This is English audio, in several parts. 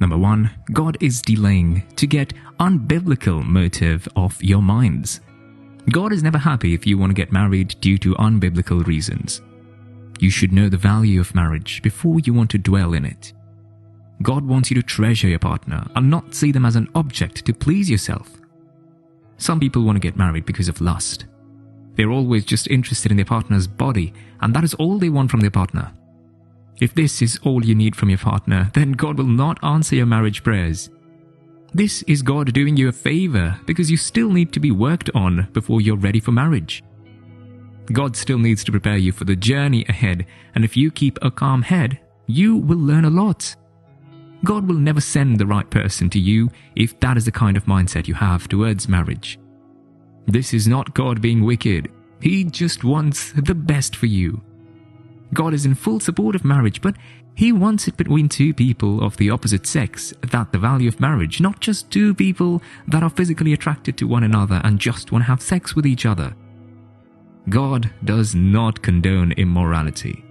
Number 1. God is delaying to get unbiblical motive of your minds. God is never happy if you want to get married due to unbiblical reasons. You should know the value of marriage before you want to dwell in it. God wants you to treasure your partner and not see them as an object to please yourself. Some people want to get married because of lust. They're always just interested in their partner's body, and that is all they want from their partner. If this is all you need from your partner, then God will not answer your marriage prayers. This is God doing you a favor because you still need to be worked on before you're ready for marriage. God still needs to prepare you for the journey ahead, and if you keep a calm head, you will learn a lot. God will never send the right person to you if that is the kind of mindset you have towards marriage. This is not God being wicked. He just wants the best for you. God is in full support of marriage, but He wants it between two people of the opposite sex, that the value of marriage, not just two people that are physically attracted to one another and just want to have sex with each other. God does not condone immorality.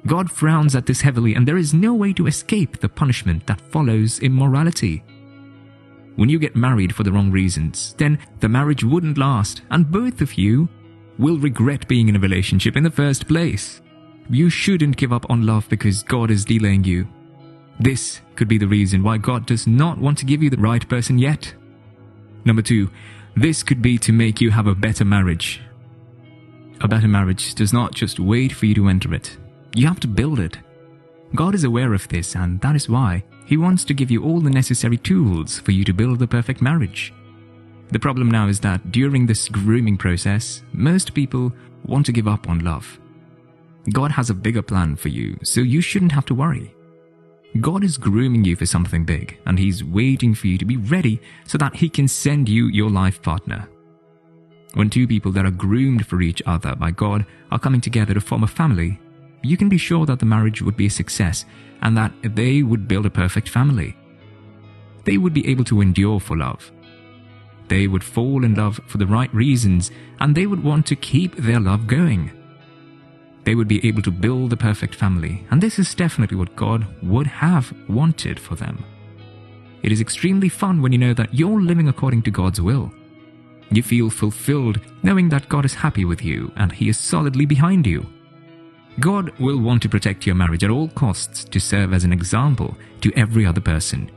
God frowns at this heavily, and there is no way to escape the punishment that follows immorality. When you get married for the wrong reasons, then the marriage wouldn't last, and both of you will regret being in a relationship in the first place. You shouldn't give up on love because God is delaying you. This could be the reason why God does not want to give you the right person yet. Number 2, this could be to make you have a better marriage. A better marriage does not just wait for you to enter it. You have to build it. God is aware of this, and that is why He wants to give you all the necessary tools for you to build the perfect marriage. The problem now is that during this grooming process, most people want to give up on love. God has a bigger plan for you, so you shouldn't have to worry. God is grooming you for something big, and He's waiting for you to be ready so that He can send you your life partner. When two people that are groomed for each other by God are coming together to form a family, you can be sure that the marriage would be a success and that they would build a perfect family. They would be able to endure for love. They would fall in love for the right reasons, and they would want to keep their love going. They would be able to build the perfect family, and this is definitely what God would have wanted for them. It is extremely fun when you know that you're living according to God's will. You feel fulfilled knowing that God is happy with you and He is solidly behind you. God will want to protect your marriage at all costs to serve as an example to every other person.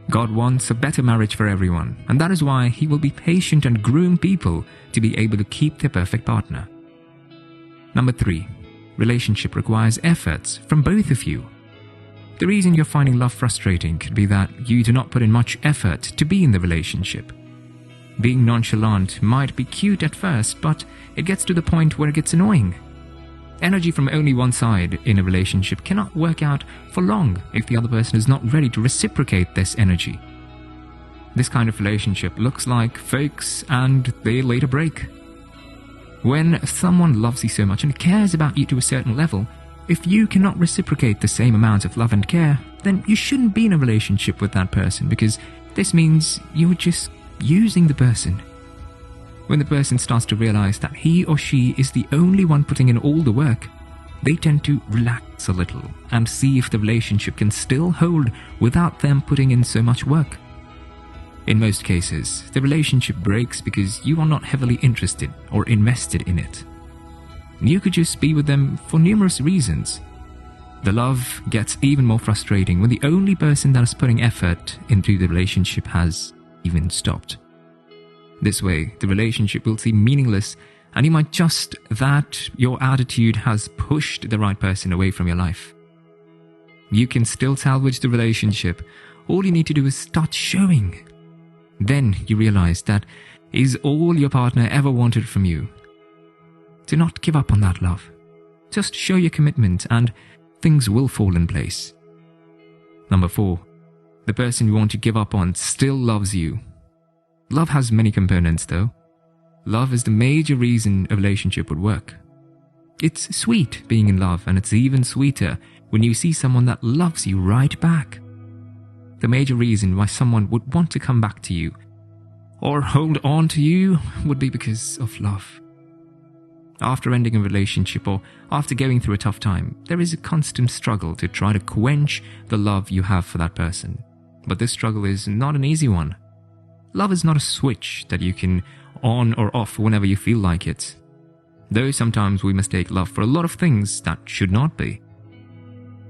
God wants a better marriage for everyone, and that is why He will be patient and groom people to be able to keep their perfect partner. Number 3, relationship requires efforts from both of you. The reason you're finding love frustrating could be that you do not put in much effort to be in the relationship. Being nonchalant might be cute at first, but it gets to the point where it gets annoying. Energy from only one side in a relationship cannot work out for long if the other person is not ready to reciprocate this energy. This kind of relationship looks like folks and they later break. When someone loves you so much and cares about you to a certain level, if you cannot reciprocate the same amount of love and care, then you shouldn't be in a relationship with that person, because this means you're just using the person. When the person starts to realize that he or she is the only one putting in all the work, they tend to relax a little and see if the relationship can still hold without them putting in so much work. In most cases, the relationship breaks because you are not heavily interested or invested in it. You could just be with them for numerous reasons. The love gets even more frustrating when the only person that is putting effort into the relationship has even stopped. This way, the relationship will seem meaningless, and you might just that your attitude has pushed the right person away from your life. You can still salvage the relationship. All you need to do is start showing. Then you realize that is all your partner ever wanted from you. Do not give up on that love. Just show your commitment and things will fall in place. Number 4, the person you want to give up on still loves you. Love has many components though. Love is the major reason a relationship would work. It's sweet being in love, and it's even sweeter when you see someone that loves you right back. The major reason why someone would want to come back to you or hold on to you would be because of love. After ending a relationship or after going through a tough time, there is a constant struggle to try to quench the love you have for that person. But this struggle is not an easy one. Love is not a switch that you can on or off whenever you feel like it. Though sometimes we mistake love for a lot of things that should not be.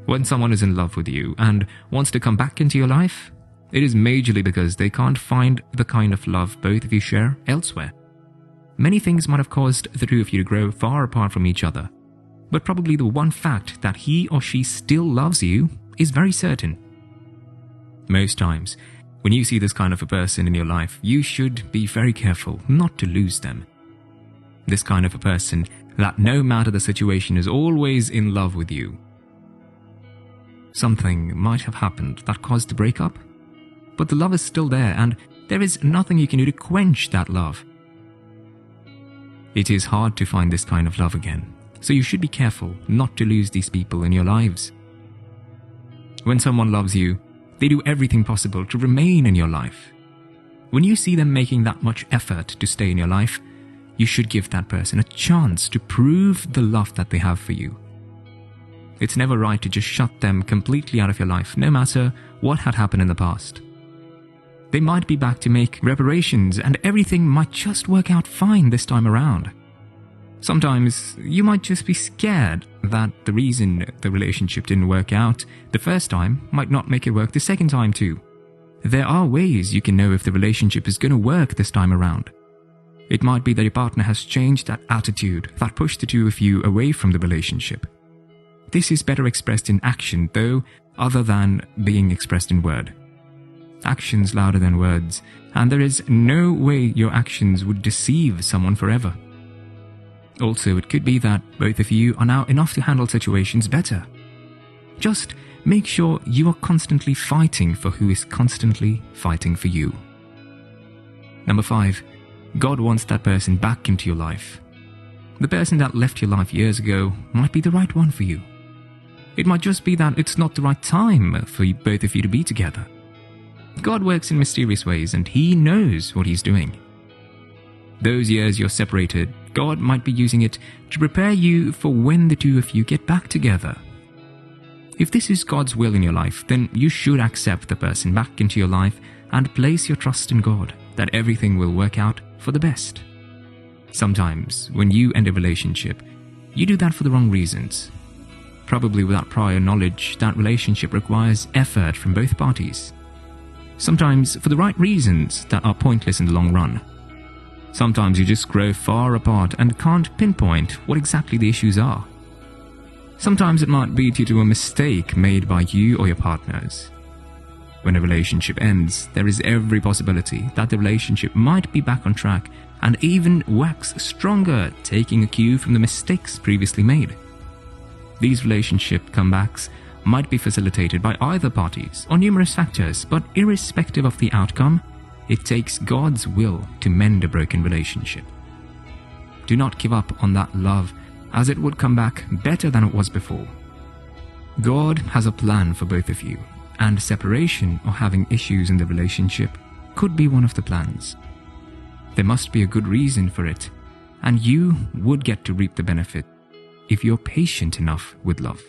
When someone is in love with you and wants to come back into your life, it is majorly because they can't find the kind of love both of you share elsewhere. Many things might have caused the two of you to grow far apart from each other, but probably the one fact that he or she still loves you is very certain. Most times, when you see this kind of a person in your life, you should be very careful not to lose them. This kind of a person that no matter the situation is always in love with you. Something might have happened that caused the breakup, but the love is still there and there is nothing you can do to quench that love. It is hard to find this kind of love again, so you should be careful not to lose these people in your lives. When someone loves you, they do everything possible to remain in your life. When you see them making that much effort to stay in your life, you should give that person a chance to prove the love that they have for you. It's never right to just shut them completely out of your life, no matter what had happened in the past. They might be back to make reparations and everything might just work out fine this time around. Sometimes you might just be scared that the reason the relationship didn't work out the first time might not make it work the second time too. There are ways you can know if the relationship is going to work this time around. It might be that your partner has changed that attitude that pushed the two of you away from the relationship. This is better expressed in action though, other than being expressed in word. Actions louder than words, and there is no way your actions would deceive someone forever. Also, it could be that both of you are now enough to handle situations better. Just make sure you are constantly fighting for who is constantly fighting for you. Number 5. God wants that person back into your life. The person that left your life years ago might be the right one for you. It might just be that it's not the right time for both of you to be together. God works in mysterious ways and He knows what He's doing. Those years you're separated, God might be using it to prepare you for when the two of you get back together. If this is God's will in your life, then you should accept the person back into your life and place your trust in God that everything will work out for the best. Sometimes, when you end a relationship, you do that for the wrong reasons. Probably without prior knowledge that relationship requires effort from both parties. Sometimes for the right reasons that are pointless in the long run. Sometimes you just grow far apart and can't pinpoint what exactly the issues are. Sometimes it might be due to a mistake made by you or your partners. When a relationship ends, there is every possibility that the relationship might be back on track and even wax stronger, taking a cue from the mistakes previously made. These relationship comebacks might be facilitated by either parties or numerous factors, but irrespective of the outcome, it takes God's will to mend a broken relationship. Do not give up on that love, as it would come back better than it was before. God has a plan for both of you, and separation or having issues in the relationship could be one of the plans. There must be a good reason for it, and you would get to reap the benefit if you're patient enough with love.